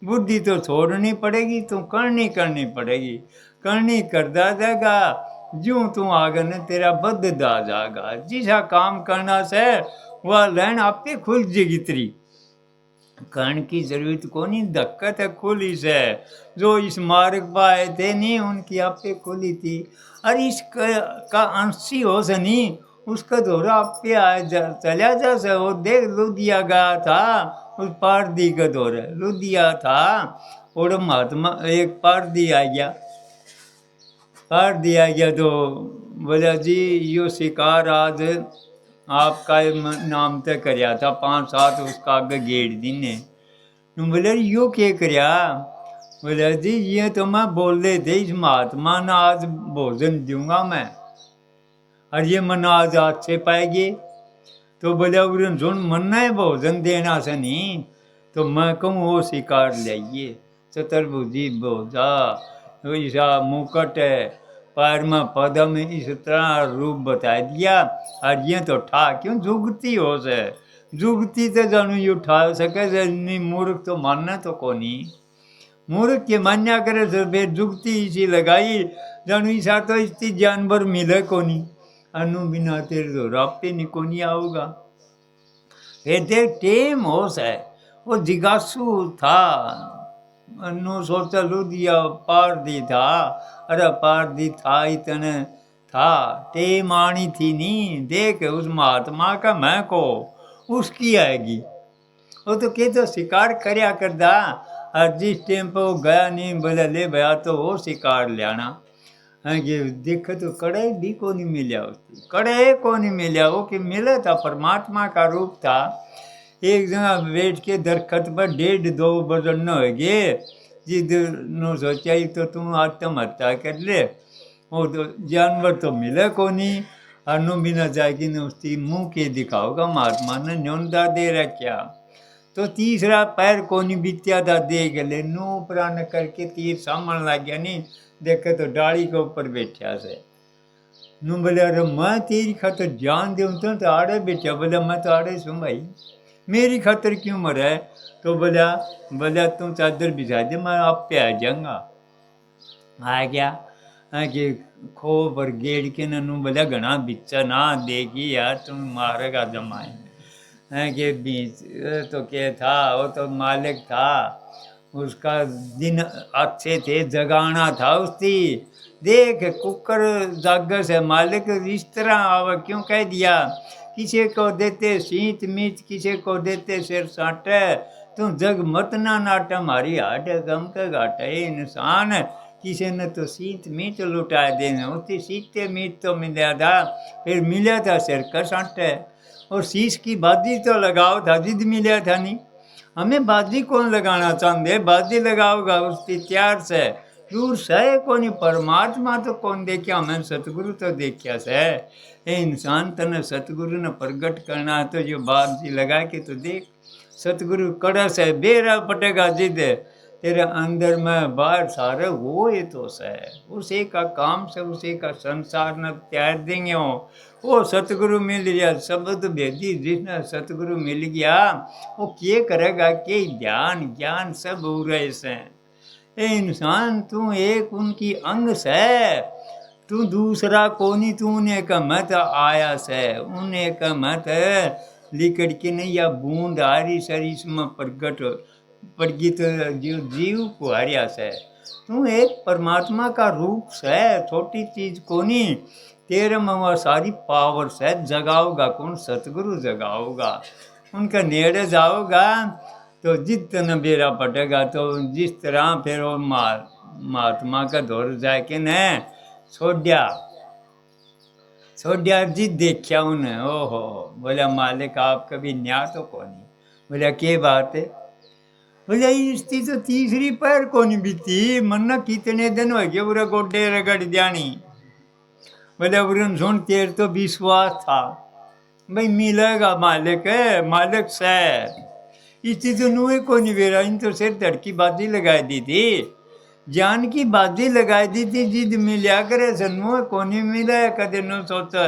बुद्धि तो छोड़नी पड़ेगी, तो करनी पड़ेगी, करनी करदा देगा, जो तू आगे न तेरा बद दा जाएगा, जिसा काम करना से वह लाइन आपे खुल जाएगी, तेरी कर्ण की जरूरत को नहीं, दिक्कत है खुली से, जो इस मार्ग पर आए थे नहीं उनकी आपे खुली थी, अरे इसका अंशी हो से नहीं, उसका दौरा आप पे आया चला जा से, वो देख लुधिया गया था, उस पारदी का दौरा लुधिया था, और महात्मा एक पारदी आ गया, पारदी आ गया तो बोला जी यो शिकार आज आपका नाम तय करया था, 5-7 उसका आगे गेट दीने, बोले यो क्या करया, बोले जी ये तो मैं बोल रहे थे इस महात्मा ने आज भोजन दूंगा मैं, और ये मन आज अच्छे पाएगी, तो बोले उन सुन मन है भोजन देना से नहीं, तो मैं कहूँ वो शिकार लाइए, चतुर्भुजी भोजा, ऐसा मुकुट है, पैर में पदम इस तरह रूप बता दिया, और ये तो ठा क्यों जुगती हो से, जुगती तो जानू यू ठा सके नहीं, मूर्ख तो मानना तो को नहीं, मूर्ख के मान्या करे से फिर जुगती इसी लगाई, जानू ईसा तो इतनी जानवर मिले को नहीं, अनु बिना तेरे तो रापे नहीं को नहीं आओगा, फिर देख टेम होश है, वो जिज्ञासु था, अनु सोचा लुधिया पारदी था, अरे पारदी था इतने था, टेम आनी थी नहीं, देख उस महात्मा का मैं को उसकी आएगी, वो तो के तो शिकार करया करदा, और जिस टेम पर वो गया नहीं, बोले ले भैया तो वो शिकार लियाना, ये देख तो कड़े भी को नहीं मिला, उसकी कड़े को नहीं मिला, वो कि मिला था परमात्मा का रूप था, एक जगह बैठ के दरखत पर 1.5-2 वजन न हो गए, जिद नो सोचा तो तुम आत्महत्या कर ले, वो तो जानवर तो मिले को नहीं, और नो बिना जाएगी न उसकी मुँह के दिखाओगा, महात्मा ने न्योंदा दे रखा, तो तीसरा पैर को नहीं बीत्या था, देख ले नो प्राण करके तीर सामन लग गया, नहीं देखे तो डाली के ऊपर बैठा से, नू बोले अरे मैं तेरी खातर जान दूँ तो आड़े बैठा, बोले मैं तो आड़े सुन भाई, मेरी खातर क्यों मरा है, तो बोला तुम चादर बिछा दे मैं आप पे आ जाऊँगा, आ गया, कि खो पर गेड़ के नू बोला घना बिच्चा ना देगी यार तुम मारेगा जमाए, कि बीच तो क्या था, वो तो मालिक था, उसका दिन अच्छे थे, जगाना था उसकी, देख कुकर जागर से मालिक इस तरह आवा क्यों कह दिया, किसी को देते सींत मीत, किसी को देते सिर साटे, तुम जग मत ना नाट हमारी हाट गम का घाटा, इंसान किसी ने तो सींत मीत लुटा देना, उसकी सीते मीत तो मिला था, फिर मिला था सिर का साटे, और शीश की बाजी तो लगाओ था, जिद मिला था नहीं, हमें बाजी कौन लगाना चाहते, बाजी लगाओगा उसकी त्यार से, दूर सह को नहीं, परमात्मा तो कौन देखा, हमें सतगुरु तो देखा से, इंसान तने सतगुरु ने प्रगट करना है, तो जो बाजी लगा के तो देख, सतगुरु कड़ा से बेरा पटेगा जिद, तेरे अंदर में बाहर सारे वो ही तो है। उसी का काम से उसी का संसार न त्याग देंगे हो। वो सतगुरु मिल गया, शब्द भेदी जिसने सतगुरु मिल गया वो क्या करेगा के ध्यान ज्ञान सब हो रहे से। ए इंसान तू एक उनकी अंग से, तू दूसरा कोनी, तू उन्हें का मत आया से, उन्हें का मत लिकड़ के नहीं या बूंद हारी शरीर में प्रगट प्रगित जीव जीव कुहारिया से। तू एक परमात्मा का रूप से, छोटी चीज कोनी, तेरे में वह सारी पावर से जगाओगा कौन? सतगुरु जगाओगा। उनका नेड़े जाओगा तो जितना बेरा पटेगा तो जिस तरह फिर वो महात्मा का दौर जाके न छोड़िया जिद देखिया उन्हें। ओहो बोला मालिक आप कभी न्याय तो कौन? बोला के बात है? बोला इसकी तो तीसरी पैर कौन बीती, मन्ना कितने दिन हो गए पूरा गोड्डे रगड़ जानी। बोला बुरन सुन तेरे तो विश्वास था भाई मिलेगा मालिक है, मालिक से इसी तो नुए को नहीं बेरा। इन तो सिर धड़की बाजी लगाई दी थी, जान की बाजी लगाई दी थी, जिद मिलिया करे सन्मुए को नहीं मिला कदे न सोचा।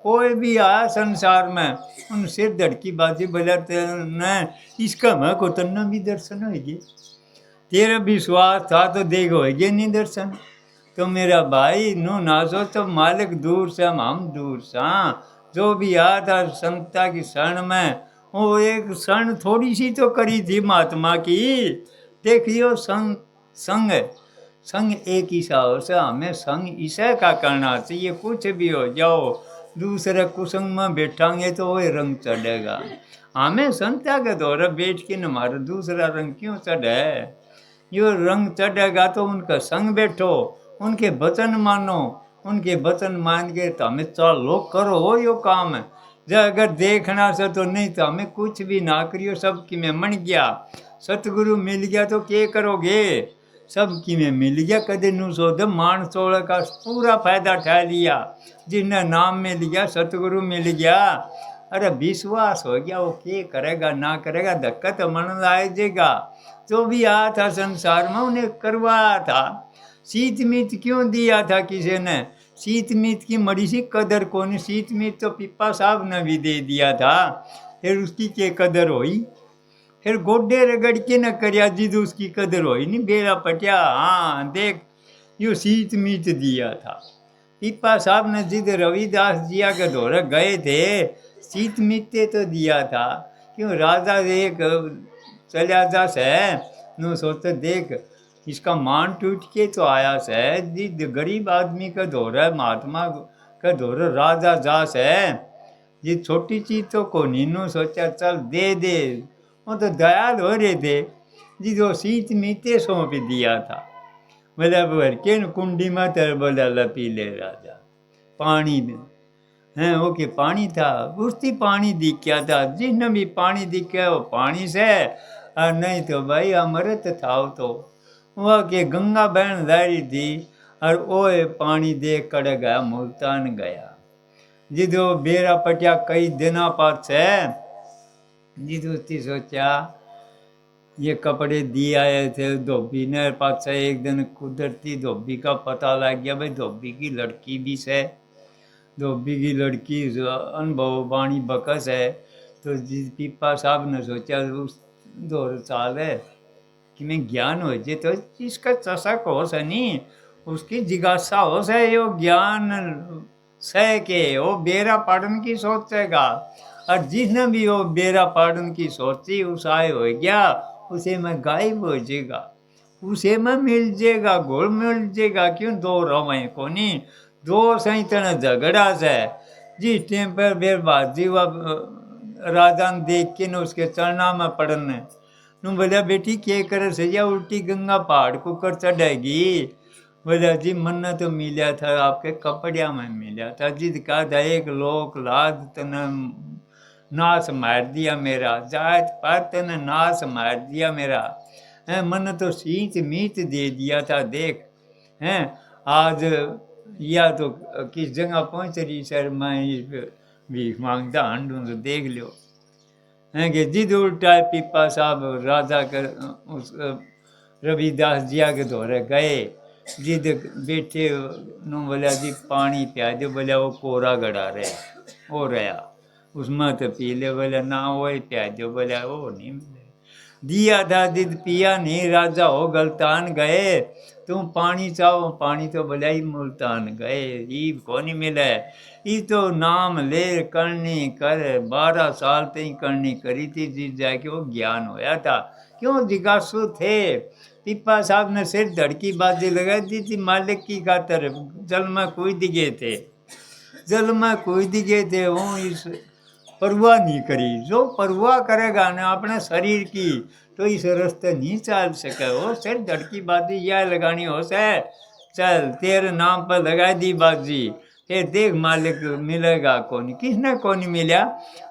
कोई भी आया संसार में उन सिर धड़की बाजी बोला न इसका मैं को तन्ना भी दर्शन होगी। तेरा विश्वास था तो देख होगे नहीं दर्शन। तो मेरा भाई नो ना सोचो मालिक दूर से हम दूर से। जो भी आया था संता की शरण में, वो एक क्षण थोड़ी सी तो करी थी महात्मा की। देखियो संग संग संग एक हिसाब से हमें संग इसे का करना चाहिए। कुछ भी हो जाओ दूसरे कुसंग में बैठांगे तो वही रंग चढ़ेगा। हमें संता के दौरे बैठ के न हमारा दूसरा रंग क्यों चढ़े? यो रंग चढ़ेगा तो उनका संग बैठो, उनके वचन मानो, उनके वचन मान के तो हमें चलो करो हो यो काम है। जब अगर देखना से तो नहीं तो हमें कुछ भी ना करियो। सब की में मन गया, सतगुरु मिल गया तो क्या करोगे? सब की में मिल गया कदे नू सोध मान चोड़ का पूरा फायदा उठा लिया। जिन्हें नाम मिल गया, सतगुरु मिल गया, अरे विश्वास हो गया, वो क्या करेगा ना करेगा धक्का तो मन लाए जाएगा। जो भी आया था संसार में उन्हें करवाया था। शीत मीत क्यों दिया था किसी ने? शीत मीत की मरी सी कदर कौन? शीत मीत तो पिप्पा साहब ने भी दे दिया था, फिर उसकी क्या कदर हुई? फिर गोड्डे रगड़ के न करिया जिद उसकी कदर हुई नहीं। बेरा पटिया हाँ देख यो शीत मीत दिया था। पिप्पा साहब ने जिद रविदास जिया के दौरे गए थे, शीत मीते तो दिया था। क्यों राजा एक चलिया जा से नो सोचते देख इसका मान टूट के तो आया से। जिद गरीब आदमी का दौरा महात्मा का दौरा राजा जा से, ये छोटी चीज तो को नीनो सोचा चल दे दे। वो तो दयाल हो रहे थे जी, जो शीत मीते सौंप दिया था। बोला भर के कुंडी में तर बोला लपी ले राजा पानी हैं ओके पानी था उसकी पानी दिखा था। जिसने भी पानी दिखा वो पानी से, और नहीं तो भाई अमृत था। तो वह के गंगा बहन जा रही थी और ओए पानी देख कर गया मुल्तान गया। जिदो बेरा पटिया कई दिना पाछे जिदो उसकी सोचा ये कपड़े दिए आए थे धोबी ने पाछे। एक दिन कुदरती धोबी का पता लग गया भाई धोबी की लड़की भी से, धोबी की लड़की अनुभव वाणी बकस है। तो जिस पिप्पा साहब ने सोचा उस दौर साल है कि मैं ज्ञान हो जाए तो इसका चषक हो से नहीं, उसकी जिज्ञासा हो से यो ज्ञान सह के वो बेरा पाड़न की सोचेगा। और जिसने भी वो बेरा पाड़न की सोची उस आए हो गया उसे में गायब हो जाएगा, उसे में मिल जाएगा, घोल मिल जाएगा। क्यों दो रवे को नहीं दो सही तरह झगड़ा से। जिस टाइम पर बेरबाजी हुआ राजा ने देख के न उसके चरणा में पड़ने नू बोला बेटी क्या करे सैया उल्टी गंगा पहाड़ को कर चढ़ेगी। बोला जी मन्ना तो मिला था आपके कपड़िया में मिला था। जिद का था एक लोक लाद तने नाश मार दिया मेरा, जात पात तने नाश मार दिया मेरा। हैं मन तो सींच मीच दे दिया था देख। हैं आज या तो किस जगह पहुँच रही सर मैं भीख मांगता हंडूं तो देख लो। हैं कि जिद उल्टा पिप्पा साहब राजा कर उस रविदास जिया के धोरे गए, जिद बेटे नु बोलिया जी पानी पिया दो, बोलिया वो कोरा गड़ा रहे हो रहा, उसमें तो पी ले, बोलिया ना वो पिया दो, बोलिया वो नहीं मिले। दिया था जिद पिया नहीं, राजा हो गलतान गए, तुम पानी चाहो, पानी तो बोलिया ही मुल्तान गए, ईब को नहीं मिले। ये तो नाम ले करनी कर, 12 साल तक करनी करी थी, जिस जाके वो ज्ञान होया था। क्यों जिज्ञासु थे, पीपा साहब ने सिर धड़की बाजी लगा दी थी, मालिक की खातर जल में कूद गए थे, जल में कूद गए थे। वो इस परवाह नहीं करी, जो परवाह करेगा ना अपने शरीर की, तो इस रास्ते नहीं चल सके। वो सिर धड़की बाजी यह लगानी हो से, चल तेरे नाम पर लगा दी बाजी, फिर देख मालिक मिलेगा कौन, किसने कौन मिला।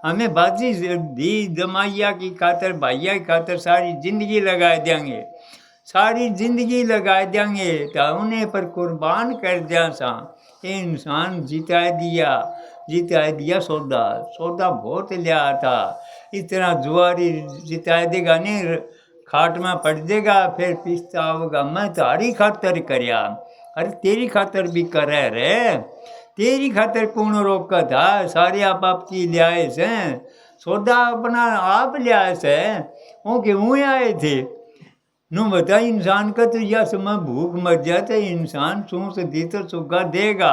हमें बाजी दी जमाइया की खातर, भाइया की खातर सारी जिंदगी लगा देंगे, सारी जिंदगी लगा देंगे, तो उन्हें पर कुर्बान कर दिया सा। इंसान जिता दिया सौदा, सौदा बहुत लिया था। इतना जुआरी जिता देगा नहीं, खाट में पड़ देगा, फिर पिस्ता होगा मैं तारी खातर करया। अरे तेरी खातर भी करे रे, तेरी खातर कौन रोका था, सारे आप की लियाए से, सौदा अपना आप लियाए से, वो क्यों आए थे। नु बता इंसान का तो यह समय भूख मर जाए तो इंसान सूस दी तो सुखा देगा,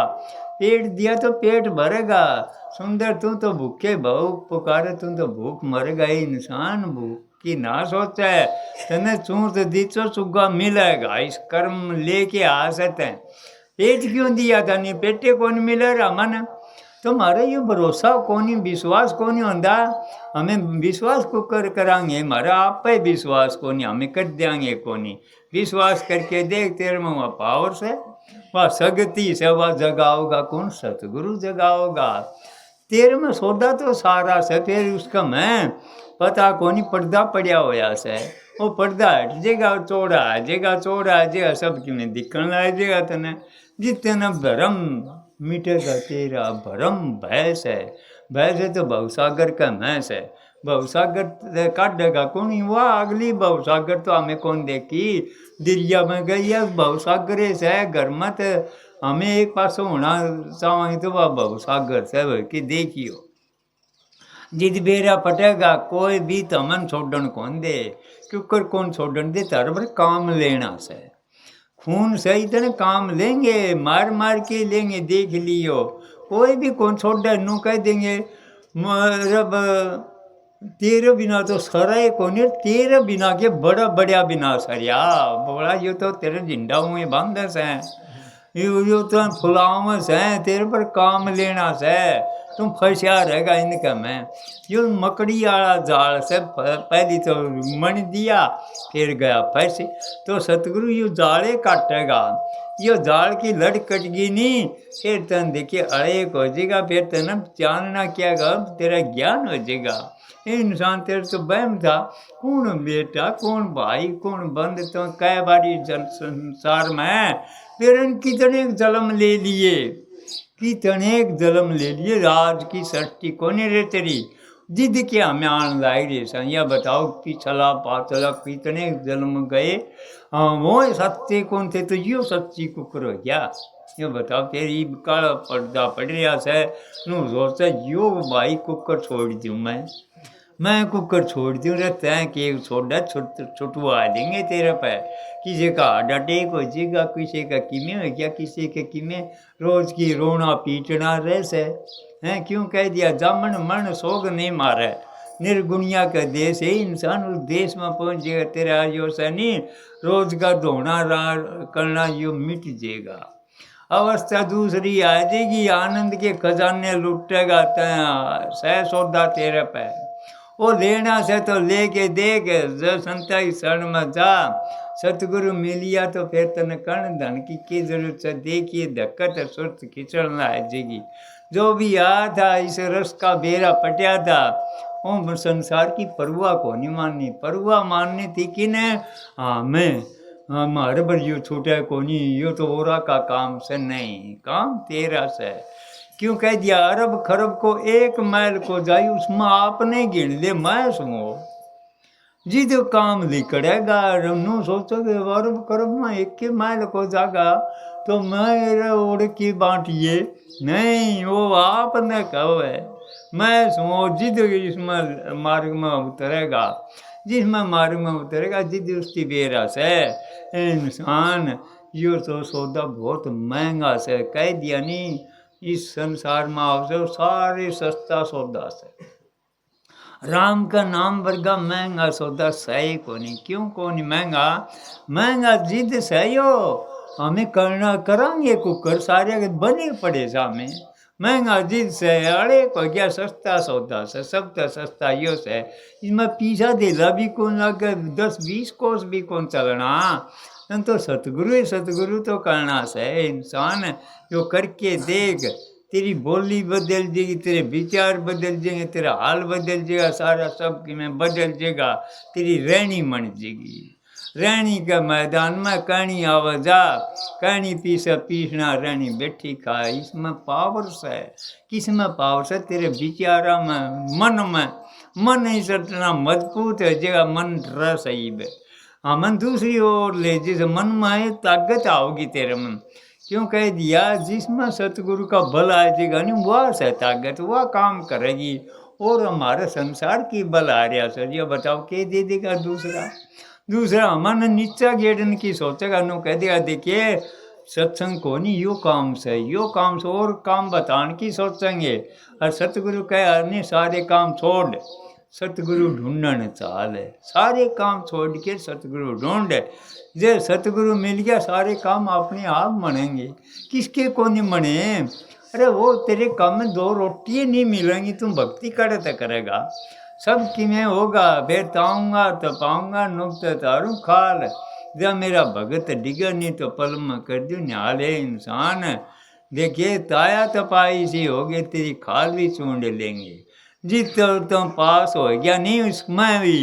पेट दिया तो पेट भरेगा। सुंदर तू तो भूखे बहु पुकारे, तू तो भूख मरेगा। इंसान भूख की ना सोचा है, तने सूस दी तो सुखा मिलेगा। इस कर्म लेके आ सकते हैं। पेट क्यों दिया था, नहीं पेटे कौन मिले रहा मन, तुम्हारे ये भरोसा कौन, विश्वास कौन होता। हमें विश्वास को करांगे, हमारा आप पे विश्वास कौन, हमें कर देंगे कौन। विश्वास करके देख, तेरे में वह पावर से, वह शक्ति से वह जगाओगा कौन, सतगुरु जगाओगा। तेरे में सौदा तो सारा से, फिर उसका मैं पता कौन पर्दा पड़िया होया से, वो पर्दा हट जेगा, चौड़ा आ जेगा, चौड़ा आ जेगा, सब कि में दिखने लग जेगा तने। जितना भरम मिटेगा तेरा भरम, भैंस है, भैंस है तो भवसागर का भैंस है, भवसागर काटेगा कौन, वह अगली भवसागर तो हमें कौन देखी, दरिया में गई है भवसागर से, घर में तो हमें एक पास होना चाहेंगे तो वह भवसागर से कि देखियो। जिद बेरा पटेगा कोई भी तमन छोड़न कौन दे, क्योंकि कौन छोड़न दे, तार पर काम लेना से, खून सही तरह काम लेंगे, मार मार के लेंगे, देख लियो। कोई भी कौन छोड़ नू कह देंगे रब तेरे बिना तो सराय कौन, तेरे बिना के बड़ा बढ़िया बिना सरिया बड़ा, यो तो तेरे झंडा हुए बांधे से, यो तो फुलाव से, तेरे पर काम लेना से, तुम फंसा रहेगा इनका। मैं यो मकड़ी वाला जाल से पहली तो मन दिया, फिर गया फंस, तो सतगुरु यो जाले काटेगा, यो जाल की लड़ कटगी नहीं, फिर तन देखिए अड़ेक हो जाएगा, फिर तन जानना क्या गा, तेरा ज्ञान हो जाएगा। इंसान तेरे तो बहम था, कौन बेटा कौन भाई कौन बंद, तो कई बारी जल संसार में फिर कितने जन्म ले लिए, कितने जन्म ले लिए, राज की सृष्टि कोने रे तेरी, जिद के हमें आन लाई रे सन। या बताओ पिछला पाचला कितने जन्म गए, वो सच्चे कौन थे, तो यो सच्ची कुकर हो गया। ये बताओ तेरी काला पर्दा पड़ रहा है, नू सोचा यो भाई कुकर छोड़ दूँ, मैं कुकर छोड़ दूँ रे, तैं के छोड़ा छुटवा देंगे तेरे पे, किसी का हार्ट अटैक हो जाएगा, किसी का किमें हो गया, किसी के किमें, रोज की रोना पीटना रह से हैं। क्यों कह दिया जामन मन सोग नहीं मारे, निर्गुणिया का देश है, इंसान उस देश में पहुँच जाएगा, तेरा यो से नहीं रोज का ढोना करना यो मिट जाएगा। अवस्था दूसरी आ जाएगी, आनंद के खजाने लुटेगा, सह सौदा तेरे पे, वो लेना से तो लेके देख, जो संता की शरण में जा, सतगुरु मिलिया तो फिर तन कर्ण धन की जरूरत है। देखिए धक्कत सुरत खिंचड़ना है जेगी, जो भी आया था इस रस का बेरा पटिया था, वो संसार की परवाह को नहीं माननी, परवाह माननी थी कि ने मैं हमारे पर यो छूटा को नहीं, यो तो ओरा का काम से नहीं, काम तेरा से। क्यों कह दिया अरब खरब को एक मैल को जाई, उसमें आपने गिन ले मैं सुनो, जिद काम लिकड़ेगा रमनू सोचो कि वर्ब कर्म में एक के माइल को जागा तो मेरे ओढ़ की बांटिए नहीं, वो आपने कहो है। मैं सो जिद इसमें मार्ग में उतरेगा, जिसमें मार्ग में उतरेगा जिद उसकी बेरस है। इंसान यो तो सौदा बहुत महंगा से कह दिया नहीं, इस संसार में आवश्यक सारे सस्ता सौदा से राम का नाम वर्गा महंगा सौदा सही को नहीं। क्यों को नहीं महंगा? महंगा जिद सही हो हमें करना करांगे कुकर सारे बने पड़े सामने महंगा जिद से अड़े को क्या सस्ता सौदा से सब तो सस्ता यो से इसमें पीछा दिला भी कौन लगे 10-20 कोस भी कौन चलना तो सतगुरु तो करना से इंसान जो करके देख तेरी बोली बदल जाएगी, तेरे विचार बदल जाएंगे, तेरा हाल बदल जाएगा, सारा सब की में बदल जाएगा, तेरी रहनी बन जाएगी। रहनी के मैदान में कहनी आवाजा कहनी पीसना रहनी बैठी खा। इसमें पावर है, किस में पावर है? तेरे विचारा में मन ही सटना मजबूत है जगह मन रस सही है। हाँ मन दूसरी ओर ले जिस मन में ताकत आओगी तेरे मन। क्यों कह दिया? जिसमें सतगुरु का बल आ जाएगा नहीं वह से ताकत वह काम करेगी। और हमारे संसार की बल आ रहा सर ये बताओ के दे देगा? दूसरा मन नीचा गेड़न की सोचेगा नो कह देगा देखिए सत्संग को नहीं यो काम से और काम बताने की सोचेंगे। और सतगुरु कह नहीं सारे काम छोड़ सतगुरु ढूंढने चाल है, सारे काम छोड़ के सतगुरु ढूंढ। जे सतगुरु मिल गया सारे काम अपने आप बनेंगे। किसके को नहीं बने? अरे वो तेरे काम में 2 रोटियाँ नहीं मिलेंगी तुम भक्ति करे तो करेगा सब कि मैं होगा फिर ताऊँगा तो पाऊँगा नुक्त तारू खाल। जब मेरा भगत डिगा नहीं तो पल में कर दू न्याले इंसान। देखिए ताया तपाई सी हो गई तेरी खाल भी चूंड लेंगे। जित तुम पास हो गया नहीं उसमें भी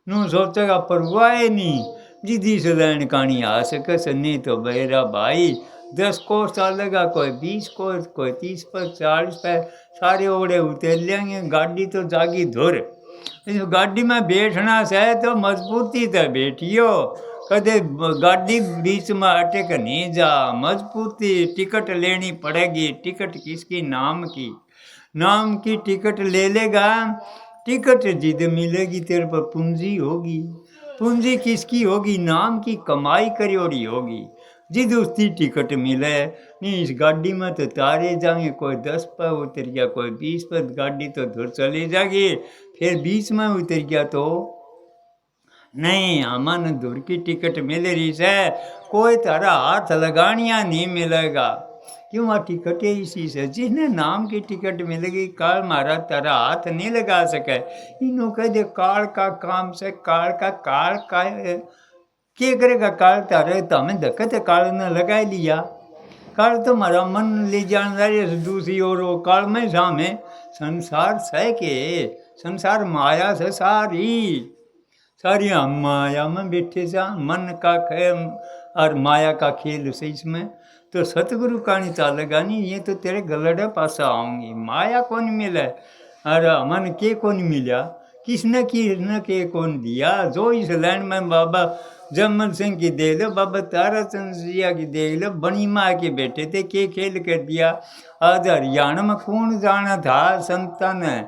नू सोचेगा परवाह नहीं। जिदी से लैन कहानी आ सके नहीं तो बेरा भाई 10 कोस चलेगा, कोई 20 कोस, कोई 30 पर 40 पर सारे ओढ़े उतर लेंगे। गाड़ी तो जागी धुर। इस गाड़ी में बैठना से तो मजबूती से बैठियो, कदे गाड़ी बीच में अटक नहीं जा। मजबूती टिकट लेनी पड़ेगी। टिकट किसकी? नाम की टिकट ले लेगा। टिकट जिद मिलेगी तेरे पर पूंजी होगी। पूंजी किसकी होगी? नाम की कमाई करियोड़ी होगी। जिद उसकी टिकट मिले नहीं इस गाड़ी में तो तारे जाएंगे। कोई 10 पर उतर गया, कोई 20 पर, गाड़ी तो धुर चली जाएगी। फिर 20 में उतर गया तो नहीं अमन धुर की टिकट मिल रही है, कोई तारा हाथ लगानिया नहीं मिलेगा। क्यों? वहाँ टिकट है इसी से। जिसने नाम की टिकट मिलेगी काल मारा तारा हाथ नहीं लगा सके। इन्हों कह दे काल का काम से काल का क्या करेगा? काल तारे तो हमें धक्कत काल ने लगा लिया। काल तो हमारा मन ले जान दूसरी ओर वो काल में सामे संसार सह के संसार माया से सारी हम माया में बैठे जा मन का खेल और माया का खेल से इसमें तो सतगुरु का नहीं चालेगा नहीं। ये तो तेरे गलड़े पास आऊँगी। माया कौन मिले और मन के कौन मिला? किसने के कौन दिया? जो इस लैंड में बाबा जमल सिंह की देख लो, बाबा तारा चंद जिया की देख लो, बनी माँ के बेटे थे के खेल कर दिया। आज हरियाणा में कौन जाना था संतान है?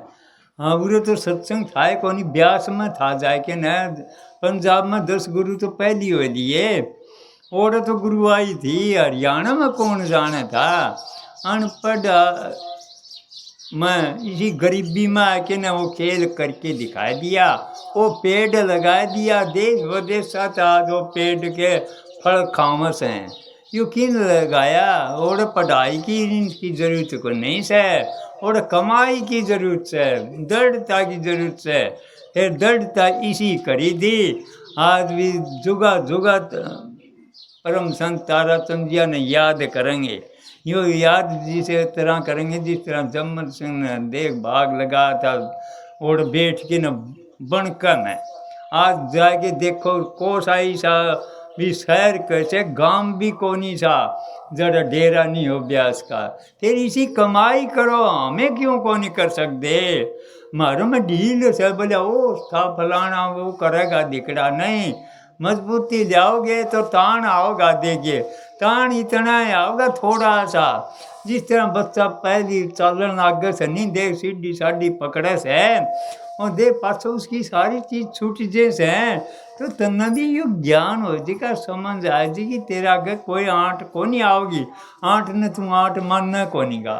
हाँ बुरे तो सत्संग था कौन ब्यास में था जाए के न। पंजाब में 10 गुरु तो पहली हो लिए और तो गुरु आई थी। हरियाणा में कौन जाना था? अनपढ़ मैं इसी गरीबी में आके ना वो खेल करके दिखा दिया। वो पेड़ लगा दिया देश विदेश आज वो पेड़ के फल खामस हैं। यू किन लगाया? और पढ़ाई की जरूरत को नहीं से और कमाई की जरूरत से दृढ़ता की जरूरत से फिर दृढ़ता इसी करी दी। आज भी जुगा परम संत तारा चंद जिया ने याद करेंगे। यो याद जिस तरह करेंगे जिस तरह जम्मन सिंह ने देख भाग लगा था और बैठ के न बनकर में। आज जाके देखो कोस आई सा भी शहर कैसे गांव भी कोनी सा जरा डेरा नहीं हो ब्यास का, तेरी इसी कमाई करो, हमें क्यों को नहीं कर सकते। मारो में ढील से बोले ओ था फलाना वो करेगा दिकड़ा, नहीं मजबूती जाओगे तो तान आओगा, देगे तान इतना ही आओगा थोड़ा सा। जिस तरह बच्चा पहली चलन आगे से नहीं देख सीढ़ी साढ़ी पकड़े से और देख पास उसकी सारी चीज छूट जैसे है, तो तन्ना भी यो ज्ञान हो जी का समझ आए जी कि तेरा आगे कोई आंट को नहीं आओगी, आंट ने तू आंट मानना को नहीं गा,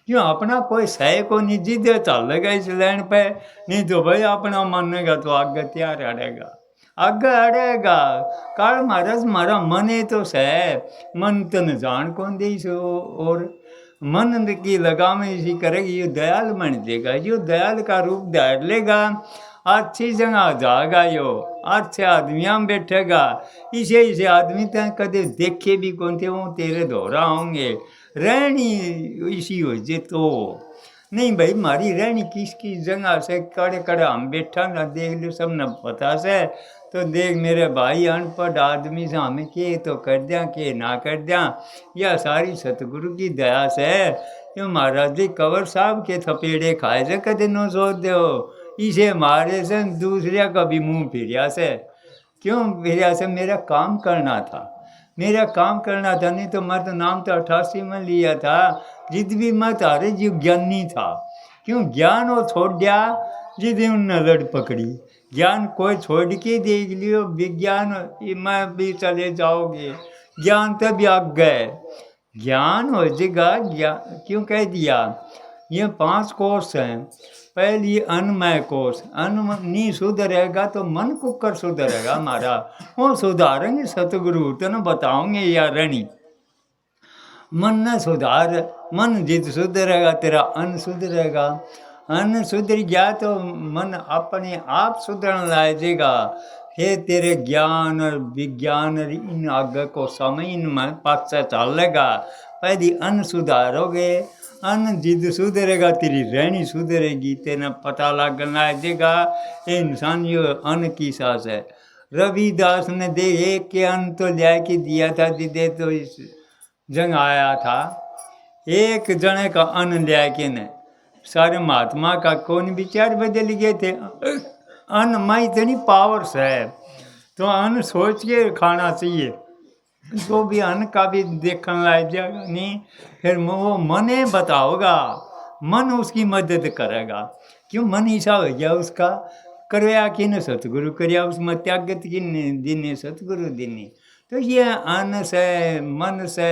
क्यों अपना कोई सह को नहीं जिद चलेगा इस लाइन पे, नहीं तो भाई अपना मानेगा तो आगे तैयार अड़ेगा, आगे अड़ेगा। काल महाराज मारा मन है तो सह, मन तन जान कौन दे और मन की लगाम इसी करेगी, ये दयाल बन देगा, यो दयाल का रूप धार लेगा, अच्छी जगह जाएगा, यो अच्छे आदमियाँ बैठेगा। इसे आदमी तो कदे देखे भी कौन थे, वो तेरे दोहरा होंगे, रहनी इसी हो जे तो नहीं भाई मारी रहनी किसकी जगह से कड़े कड़े हम बैठा ना देख लो सब न पता से, तो देख मेरे भाई अनपढ़ आदमी से हमें के तो कर दिया के ना कर दिया, यह सारी सतगुरु की दया से। क्यों महाराज जी कंवर साहब के थपेड़े खाए से कदे नो सोच दो, इसे मारे से दूसरे का भी मुँह फिरिया से, क्यों फिरिया से मेरा काम करना था, मेरा काम करना था, नहीं तो मैं तो नाम तो 88 में लिया था, जिद भी मैं तारे जीव ज्ञानी था, क्यों ज्ञान वो छोड़ दिया जिद उन लड़ पकड़ी, ज्ञान कोई छोड़ के देख लियो, विज्ञान में भी चले जाओगे, ज्ञान तब आग गए, ज्ञान हो जाएगा। ज्ञान क्यों कह दिया, ये 5 कोर्स हैं, पहली अन्नमय कोर्स, अन्न नहीं सुधरेगा तो मन कुकर सुधरेगा हमारा, वो सुधारेंगे सतगुरु तो न बताओगे या रणी, मन न सुधार, मन जित सुधरेगा तेरा अन्न सुधरेगा, अन्न सुधर गया तो मन अपने आप सुधरने लगेगा, फिर तेरे ज्ञान और विज्ञान और इन आगे को समय इन मन पास से चलेगा। पहली अन्न सुधारोगे, अन्न जिद सुधरेगा, तेरी रहनी सुधरेगी, तेना पता लगना देगा इंसान ये अन्न की सांस है। रविदास ने दे एक के अन्न तो लिया के दिया था, दीदे तो इस जंग आया था, एक जने का अन्न लिया के ने सारे महात्मा का कौन विचार बदल गए थे, अन्न में इतनी पावर्स है तो अन्न सोच के खाना चाहिए, तो भी अन्न का भी देखने लायक जाएगा नहीं, फिर वो मन बताओगा, मन उसकी मदद करेगा, क्यों मन ऐसा हो गया उसका, करया कि न सतगुरु करया, उसमें त्यागत की दिन सतगुरु दिन, तो ये अन्न से मन से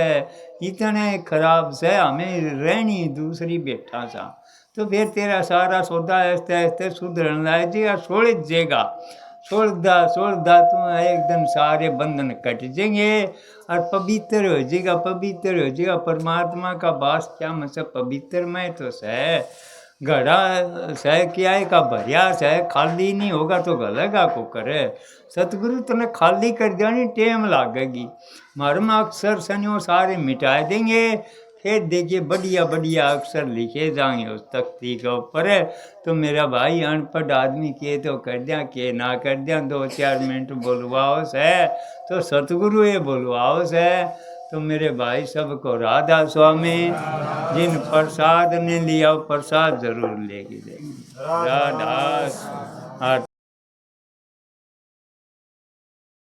इतने खराब से हमें रहनी दूसरी बैठा सा, तो फिर तेरा सारा सौदा ऐसे ऐसे सुधरन लाए जी, छोड़ दा तू एकदम सारे बंधन कट जाएंगे और पवित्र हो जाएगा, परमात्मा का वास क्या मतलब पवित्र में तो सह घड़ा सह क्या है का भरिया सह, खाली नहीं होगा तो गलेगा को करे, सतगुरु तुम्हें खाली कर देनी टेम लागेगी, मर्म अक्षर सनियों सारे मिटा देंगे, फिर देखिए बढ़िया बढ़िया अक्षर लिखे जाएंगे उस तख्ती के ऊपर। तो मेरा भाई अनपढ़ आदमी के तो कर दिया के ना कर दिया, 2-4 मिनट बोलवाओ से तो सतगुरु ये बोलवाओ से, तो मेरे भाई सबको राधा स्वामी, जिन प्रसाद ने लिया प्रसाद जरूर लेके देंगे, राधा।